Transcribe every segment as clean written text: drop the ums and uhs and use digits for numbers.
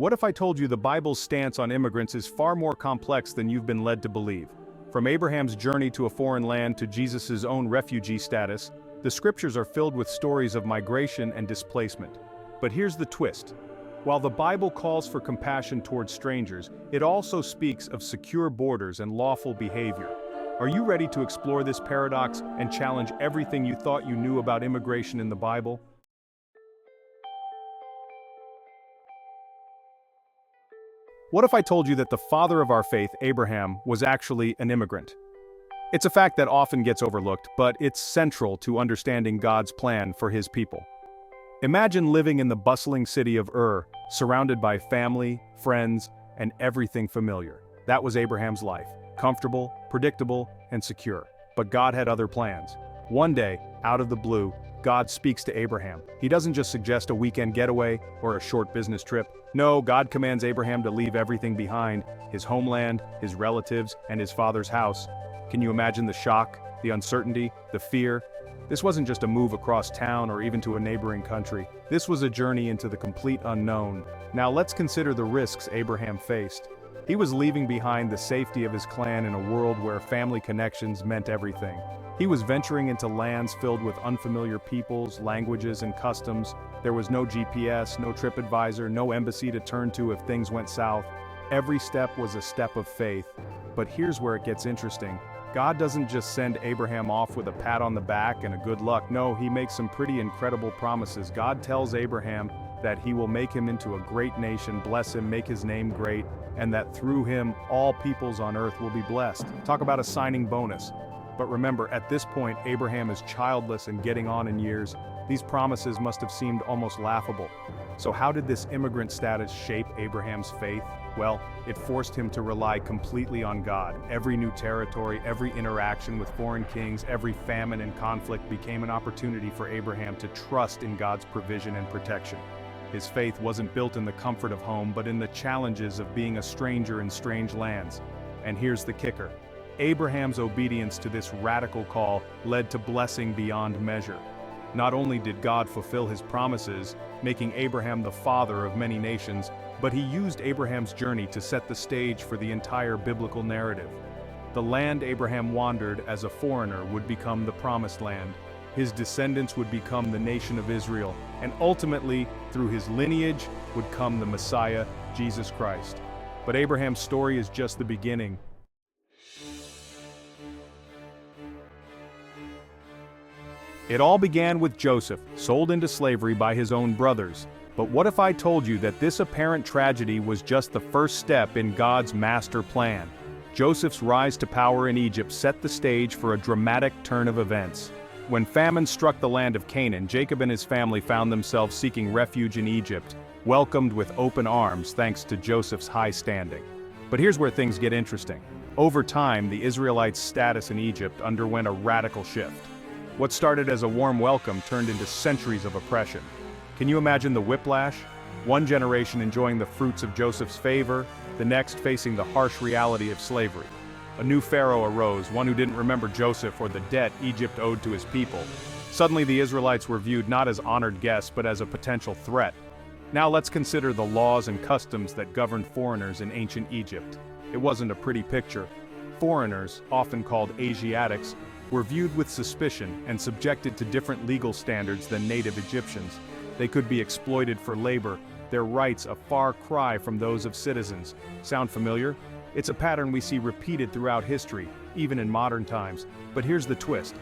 What if I told you the Bible's stance on immigrants is far more complex than you've been led to believe? From Abraham's journey to a foreign land to Jesus' own refugee status, the scriptures are filled with stories of migration and displacement. But here's the twist. While the Bible calls for compassion towards strangers, it also speaks of secure borders and lawful behavior. Are you ready to explore this paradox and challenge everything you thought you knew about immigration in the Bible? What if I told you that the father of our faith, Abraham, was actually an immigrant? It's a fact that often gets overlooked, but it's central to understanding God's plan for his people. Imagine living in the bustling city of Ur, surrounded by family, friends, and everything familiar. That was Abraham's life, comfortable, predictable, and secure. But God had other plans. One day, out of the blue, God speaks to Abraham. He doesn't just suggest a weekend getaway or a short business trip. No, God commands Abraham to leave everything behind, his homeland, his relatives, and his father's house. Can you imagine the shock, the uncertainty, the fear? This wasn't just a move across town or even to a neighboring country. This was a journey into the complete unknown. Now let's consider the risks Abraham faced. He was leaving behind the safety of his clan in a world where family connections meant everything. He was venturing into lands filled with unfamiliar peoples, languages, and customs. There was no GPS, no TripAdvisor, no embassy to turn to if things went south. Every step was a step of faith. But here's where it gets interesting. God doesn't just send Abraham off with a pat on the back and a good luck. No, he makes some pretty incredible promises. God tells Abraham that he will make him into a great nation, bless him, make his name great, and that through him, all peoples on earth will be blessed. Talk about a signing bonus. But remember, at this point, Abraham is childless and getting on in years. These promises must have seemed almost laughable. So how did this immigrant status shape Abraham's faith? Well, it forced him to rely completely on God. Every new territory, every interaction with foreign kings, every famine and conflict became an opportunity for Abraham to trust in God's provision and protection. His faith wasn't built in the comfort of home, but in the challenges of being a stranger in strange lands. And here's the kicker. Abraham's obedience to this radical call led to blessing beyond measure. Not only did God fulfill his promises, making Abraham the father of many nations, but he used Abraham's journey to set the stage for the entire biblical narrative. The land Abraham wandered as a foreigner would become the promised land. His descendants would become the nation of Israel, and ultimately, through his lineage, would come the Messiah, Jesus Christ. But Abraham's story is just the beginning. It all began with Joseph, sold into slavery by his own brothers. But what if I told you that this apparent tragedy was just the first step in God's master plan? Joseph's rise to power in Egypt set the stage for a dramatic turn of events. When famine struck the land of Canaan, Jacob and his family found themselves seeking refuge in Egypt, welcomed with open arms thanks to Joseph's high standing. But here's where things get interesting. Over time, the Israelites' status in Egypt underwent a radical shift. What started as a warm welcome turned into centuries of oppression. Can you imagine the whiplash? One generation enjoying the fruits of Joseph's favor, the next facing the harsh reality of slavery. A new pharaoh arose, one who didn't remember Joseph or the debt Egypt owed to his people. Suddenly the Israelites were viewed not as honored guests but as a potential threat. Now let's consider the laws and customs that governed foreigners in ancient Egypt. It wasn't a pretty picture. Foreigners, often called Asiatics, were viewed with suspicion and subjected to different legal standards than native Egyptians. They could be exploited for labor, their rights a far cry from those of citizens. Sound familiar? It's a pattern we see repeated throughout history, even in modern times. But here's the twist.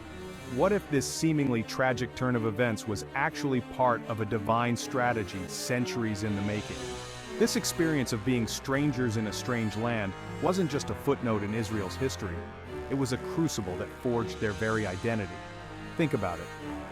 What if this seemingly tragic turn of events was actually part of a divine strategy centuries in the making? This experience of being strangers in a strange land wasn't just a footnote in Israel's history. It was a crucible that forged their very identity. Think about it.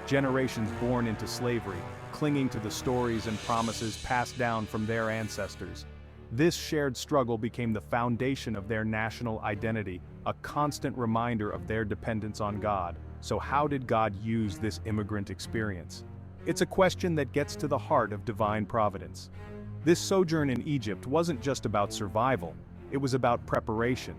Generations born into slavery, clinging to the stories and promises passed down from their ancestors. This shared struggle became the foundation of their national identity, a constant reminder of their dependence on God. So how did God use this immigrant experience? It's a question that gets to the heart of divine providence. This sojourn in Egypt wasn't just about survival, it was about preparation.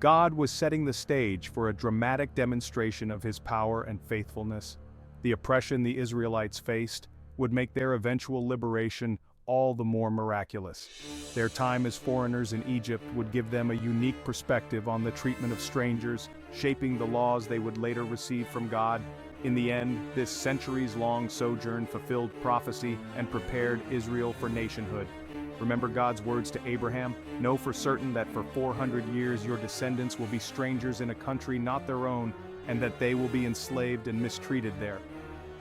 God was setting the stage for a dramatic demonstration of his power and faithfulness. The oppression the Israelites faced would make their eventual liberation all the more miraculous. Their time as foreigners in Egypt would give them a unique perspective on the treatment of strangers, shaping the laws they would later receive from God. In the end, this centuries-long sojourn fulfilled prophecy and prepared Israel for nationhood. Remember God's words to Abraham? Know for certain that for 400 years your descendants will be strangers in a country not their own, and that they will be enslaved and mistreated there.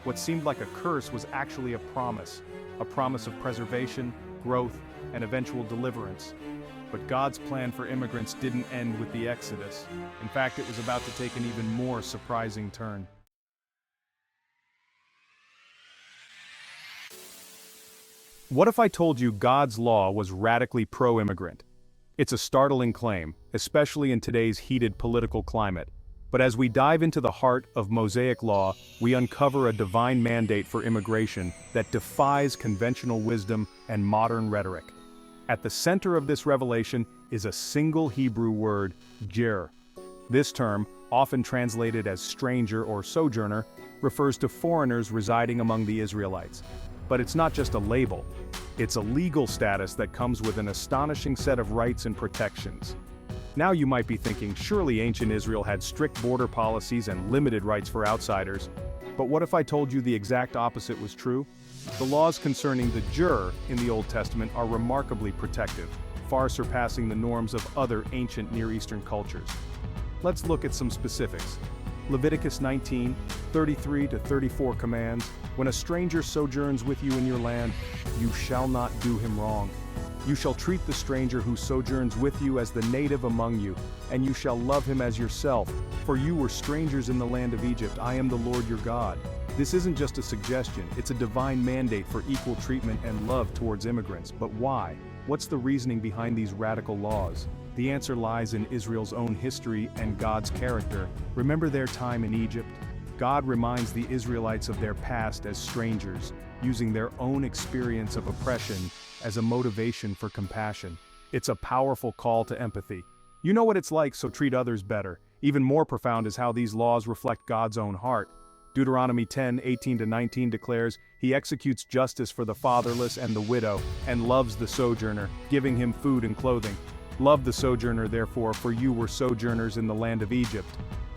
What seemed like a curse was actually a promise of preservation, growth, and eventual deliverance. But God's plan for immigrants didn't end with the Exodus. In fact, it was about to take an even more surprising turn. What if I told you God's law was radically pro-immigrant? It's a startling claim, especially in today's heated political climate. But as we dive into the heart of Mosaic law, we uncover a divine mandate for immigration that defies conventional wisdom and modern rhetoric. At the center of this revelation is a single Hebrew word, ger. This term, often translated as stranger or sojourner, refers to foreigners residing among the Israelites. But it's not just a label. It's a legal status that comes with an astonishing set of rights and protections. Now you might be thinking, surely ancient Israel had strict border policies and limited rights for outsiders. But what if I told you the exact opposite was true? The laws concerning the ger in the Old Testament are remarkably protective, far surpassing the norms of other ancient Near Eastern cultures. Let's look at some specifics. Leviticus 19, 33-34 commands, "When a stranger sojourns with you in your land, you shall not do him wrong. You shall treat the stranger who sojourns with you as the native among you, and you shall love him as yourself, for you were strangers in the land of Egypt. I am the Lord your God." This isn't just a suggestion, it's a divine mandate for equal treatment and love towards immigrants. But why? What's the reasoning behind these radical laws? The answer lies in Israel's own history and God's character. Remember their time in Egypt? God reminds the Israelites of their past as strangers, using their own experience of oppression as a motivation for compassion. It's a powerful call to empathy. You know what it's like, so treat others better. Even more profound is how these laws reflect God's own heart. Deuteronomy 10:18-19 declares, "He executes justice for the fatherless and the widow, and loves the sojourner, giving him food and clothing. Love the sojourner therefore, for you were sojourners in the land of Egypt."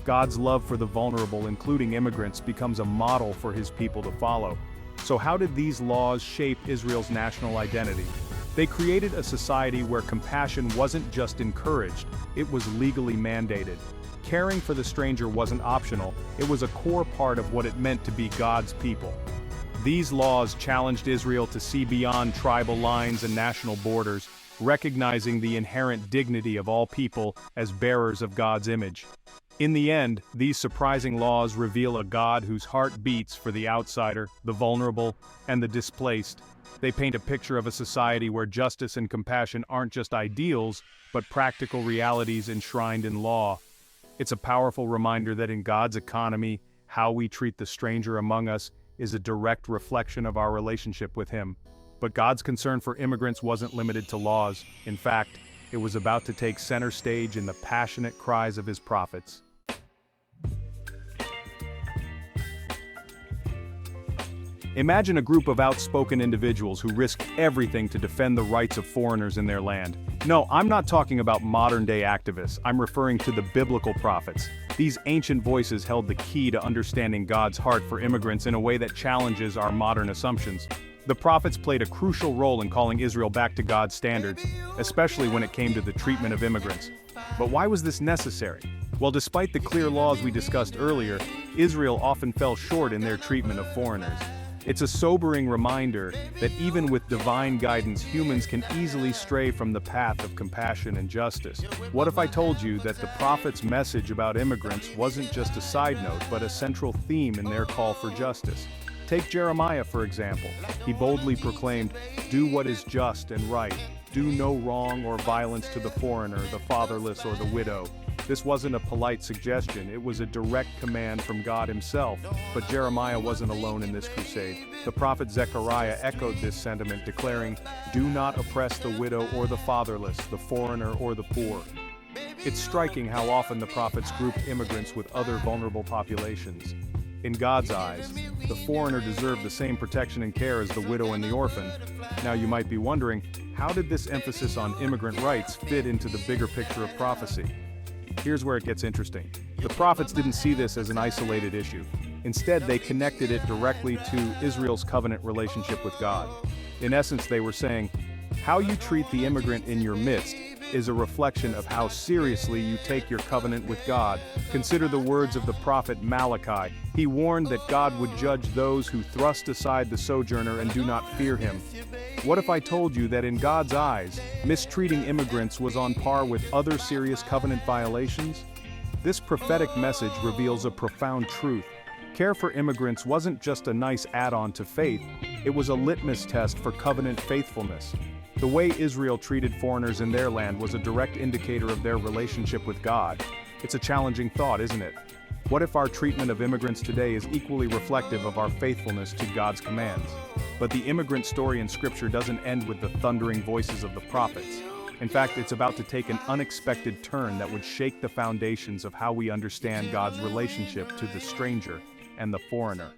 God's love for the vulnerable, including immigrants, becomes a model for his people to follow. So how did these laws shape Israel's national identity? They created a society where compassion wasn't just encouraged, it was legally mandated. Caring for the stranger wasn't optional, it was a core part of what it meant to be God's people. These laws challenged Israel to see beyond tribal lines and national borders, recognizing the inherent dignity of all people as bearers of God's image. In the end, these surprising laws reveal a God whose heart beats for the outsider, the vulnerable, and the displaced. They paint a picture of a society where justice and compassion aren't just ideals, but practical realities enshrined in law. It's a powerful reminder that in God's economy, how we treat the stranger among us is a direct reflection of our relationship with Him. But God's concern for immigrants wasn't limited to laws. In fact, it was about to take center stage in the passionate cries of His prophets. Imagine a group of outspoken individuals who risk everything to defend the rights of foreigners in their land. No, I'm not talking about modern-day activists, I'm referring to the biblical prophets. These ancient voices held the key to understanding God's heart for immigrants in a way that challenges our modern assumptions. The prophets played a crucial role in calling Israel back to God's standards, especially when it came to the treatment of immigrants. But why was this necessary? Well, despite the clear laws we discussed earlier, Israel often fell short in their treatment of foreigners. It's a sobering reminder that even with divine guidance, humans can easily stray from the path of compassion and justice. What if I told you that the prophet's message about immigrants wasn't just a side note, but a central theme in their call for justice? Take Jeremiah, for example. He boldly proclaimed, "Do what is just and right. Do no wrong or violence to the foreigner, the fatherless, or the widow." This wasn't a polite suggestion, it was a direct command from God Himself. But Jeremiah wasn't alone in this crusade. The prophet Zechariah echoed this sentiment, declaring, "Do not oppress the widow or the fatherless, the foreigner or the poor." It's striking how often the prophets grouped immigrants with other vulnerable populations. In God's eyes, the foreigner deserved the same protection and care as the widow and the orphan. Now you might be wondering, how did this emphasis on immigrant rights fit into the bigger picture of prophecy? Here's where it gets interesting. The prophets didn't see this as an isolated issue. Instead, they connected it directly to Israel's covenant relationship with God. In essence, they were saying, how you treat the immigrant in your midst is a reflection of how seriously you take your covenant with God. Consider the words of the prophet Malachi. He warned that God would judge those who thrust aside the sojourner and do not fear him. What if I told you that in God's eyes, mistreating immigrants was on par with other serious covenant violations? This prophetic message reveals a profound truth. Care for immigrants wasn't just a nice add-on to faith, it was a litmus test for covenant faithfulness. The way Israel treated foreigners in their land was a direct indicator of their relationship with God. It's a challenging thought, isn't it? What if our treatment of immigrants today is equally reflective of our faithfulness to God's commands? But the immigrant story in Scripture doesn't end with the thundering voices of the prophets. In fact, it's about to take an unexpected turn that would shake the foundations of how we understand God's relationship to the stranger and the foreigner.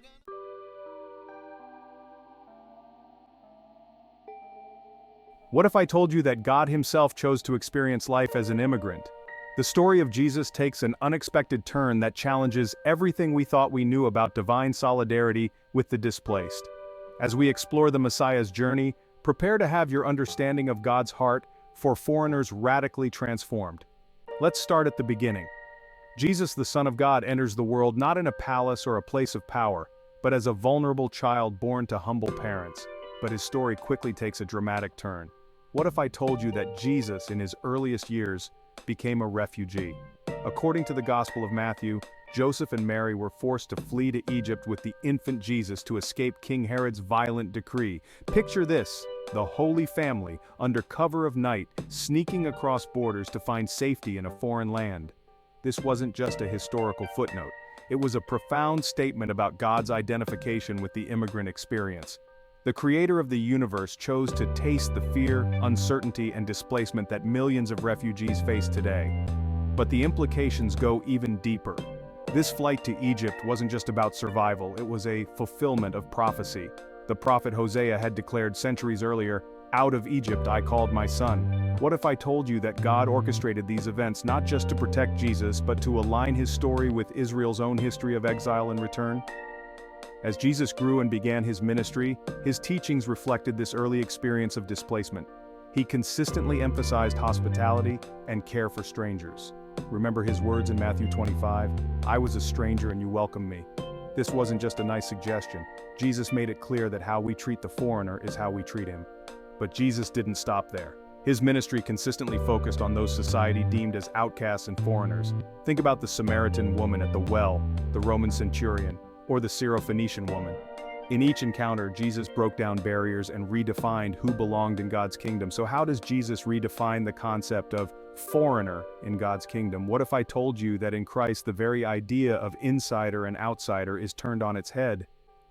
What if I told you that God himself chose to experience life as an immigrant? The story of Jesus takes an unexpected turn that challenges everything we thought we knew about divine solidarity with the displaced. As we explore the Messiah's journey, prepare to have your understanding of God's heart for foreigners radically transformed. Let's start at the beginning. Jesus, the Son of God, enters the world not in a palace or a place of power, but as a vulnerable child born to humble parents. But his story quickly takes a dramatic turn. What if I told you that Jesus, in his earliest years, became a refugee? According to the Gospel of Matthew, Joseph and Mary were forced to flee to Egypt with the infant Jesus to escape King Herod's violent decree. Picture this, the Holy Family, under cover of night, sneaking across borders to find safety in a foreign land. This wasn't just a historical footnote. It was a profound statement about God's identification with the immigrant experience. The creator of the universe chose to taste the fear, uncertainty, and displacement that millions of refugees face today. But the implications go even deeper. This flight to Egypt wasn't just about survival, it was a fulfillment of prophecy. The prophet Hosea had declared centuries earlier, "Out of Egypt I called my son." What if I told you that God orchestrated these events not just to protect Jesus, but to align his story with Israel's own history of exile and return? As Jesus grew and began his ministry, his teachings reflected this early experience of displacement. He consistently emphasized hospitality and care for strangers. Remember his words in Matthew 25, "I was a stranger and you welcomed me." This wasn't just a nice suggestion. Jesus made it clear that how we treat the foreigner is how we treat him. But Jesus didn't stop there. His ministry consistently focused on those society deemed as outcasts and foreigners. Think about the Samaritan woman at the well, the Roman centurion, or the Syrophoenician woman. In each encounter, Jesus broke down barriers and redefined who belonged in God's kingdom. So how does Jesus redefine the concept of foreigner in God's kingdom? What if I told you that in Christ the very idea of insider and outsider is turned on its head?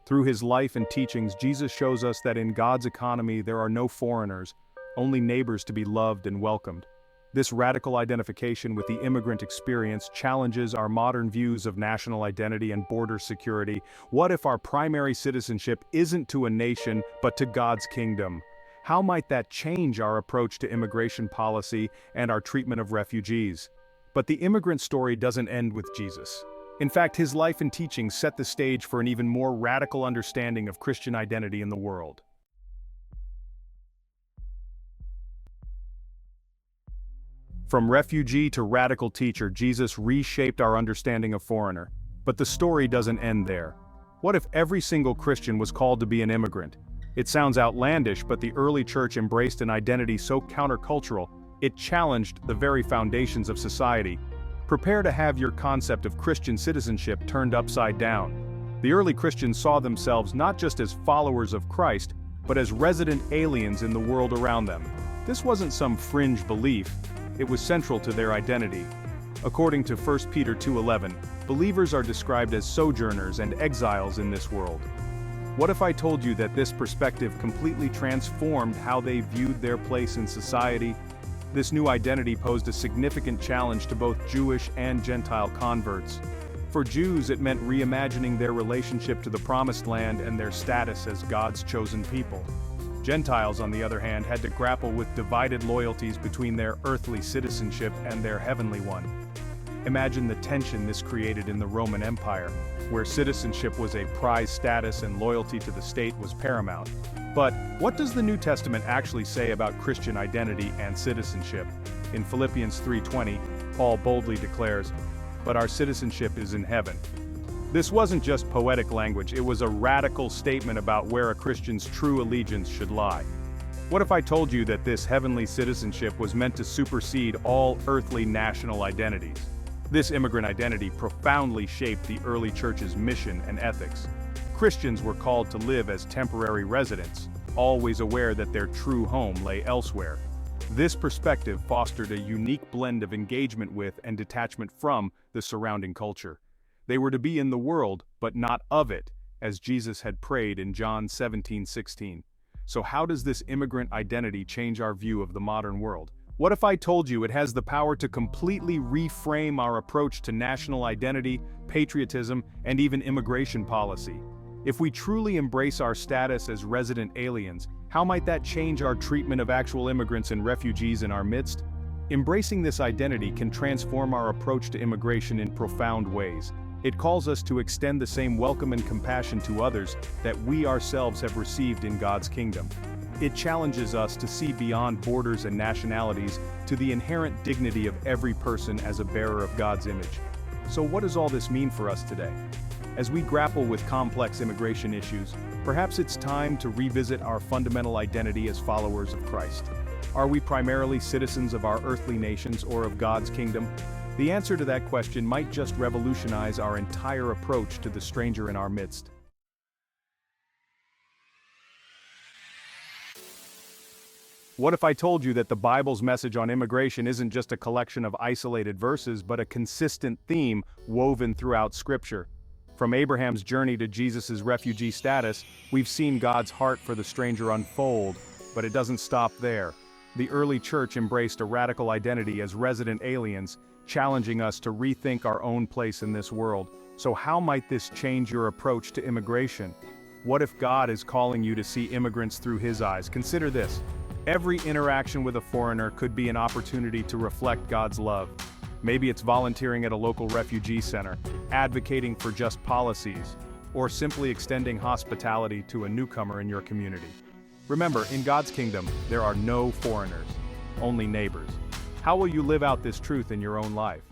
Through his life and teachings, Jesus shows us that in God's economy there are no foreigners, only neighbors to be loved and welcomed. This radical identification with the immigrant experience challenges our modern views of national identity and border security. What if our primary citizenship isn't to a nation, but to God's kingdom? How might that change our approach to immigration policy and our treatment of refugees? But the immigrant story doesn't end with Jesus. In fact, his life and teachings set the stage for an even more radical understanding of Christian identity in the world. From refugee to radical teacher, Jesus reshaped our understanding of foreigner. But the story doesn't end there. What if every single Christian was called to be an immigrant? It sounds outlandish, but the early church embraced an identity so countercultural, it challenged the very foundations of society. Prepare to have your concept of Christian citizenship turned upside down. The early Christians saw themselves not just as followers of Christ, but as resident aliens in the world around them. This wasn't some fringe belief. It was central to their identity. According to 1 Peter 2:11, believers are described as sojourners and exiles in this world. What if I told you that this perspective completely transformed how they viewed their place in society? This new identity posed a significant challenge to both Jewish and Gentile converts. For Jews, it meant reimagining their relationship to the Promised Land and their status as God's chosen people. Gentiles, on the other hand, had to grapple with divided loyalties between their earthly citizenship and their heavenly one. Imagine the tension this created in the Roman Empire, where citizenship was a prized status and loyalty to the state was paramount. But what does the New Testament actually say about Christian identity and citizenship? In Philippians 3:20, Paul boldly declares, "But our citizenship is in heaven." This wasn't just poetic language, it was a radical statement about where a Christian's true allegiance should lie. What if I told you that this heavenly citizenship was meant to supersede all earthly national identities? This immigrant identity profoundly shaped the early church's mission and ethics. Christians were called to live as temporary residents, always aware that their true home lay elsewhere. This perspective fostered a unique blend of engagement with and detachment from the surrounding culture. They were to be in the world, but not of it, as Jesus had prayed in John 17:16. So how does this immigrant identity change our view of the modern world? What if I told you it has the power to completely reframe our approach to national identity, patriotism, and even immigration policy? If we truly embrace our status as resident aliens, how might that change our treatment of actual immigrants and refugees in our midst? Embracing this identity can transform our approach to immigration in profound ways. It calls us to extend the same welcome and compassion to others that we ourselves have received in God's kingdom. It challenges us to see beyond borders and nationalities to the inherent dignity of every person as a bearer of God's image. So what does all this mean for us today? As we grapple with complex immigration issues, perhaps it's time to revisit our fundamental identity as followers of Christ. Are we primarily citizens of our earthly nations or of God's kingdom? The answer to that question might just revolutionize our entire approach to the stranger in our midst. What if I told you that the Bible's message on immigration isn't just a collection of isolated verses, but a consistent theme woven throughout Scripture? From Abraham's journey to Jesus' refugee status, we've seen God's heart for the stranger unfold, but it doesn't stop there. The early church embraced a radical identity as resident aliens, challenging us to rethink our own place in this world. So how might this change your approach to immigration? What if God is calling you to see immigrants through His eyes? Consider this. Every interaction with a foreigner could be an opportunity to reflect God's love. Maybe it's volunteering at a local refugee center, advocating for just policies, or simply extending hospitality to a newcomer in your community. Remember, in God's kingdom, there are no foreigners, only neighbors. How will you live out this truth in your own life?